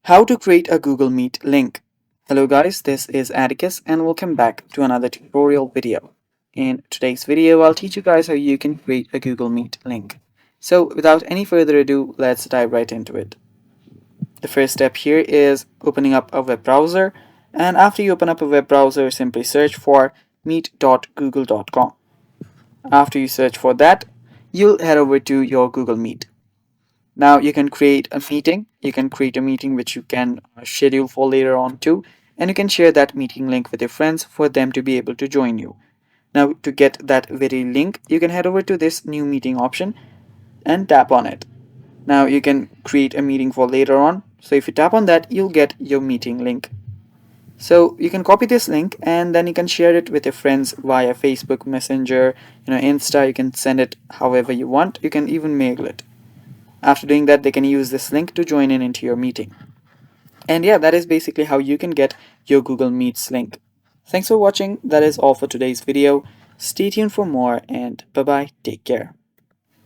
How to create a Google Meet link. Hello guys, this is Atticus and welcome back to another tutorial video. In today's video, I'll teach you guys how you can create a Google Meet link. So without any further ado, let's dive right into it. The first step here is opening up a web browser, and after you open up a web browser, simply search for meet.google.com. After you search for that, you'll head over to your Google Meet. Now you can create a meeting. You can create a meeting which you can schedule for later on too, and you can share that meeting link with your friends for them to be able to join you. Now to get that very link, you can head over to this new meeting option and tap on it. Now you can create a meeting for later on. So if you tap on that, you'll get your meeting link. So you can copy this link and then you can share it with your friends via Facebook Messenger, Insta. You can send it however you want. You can even mail it. After doing that, they can use this link to join in into your meeting. And yeah, that is basically how you can get your Google Meets link. Thanks for watching. That is all for today's video. Stay tuned for more and bye bye. Take care.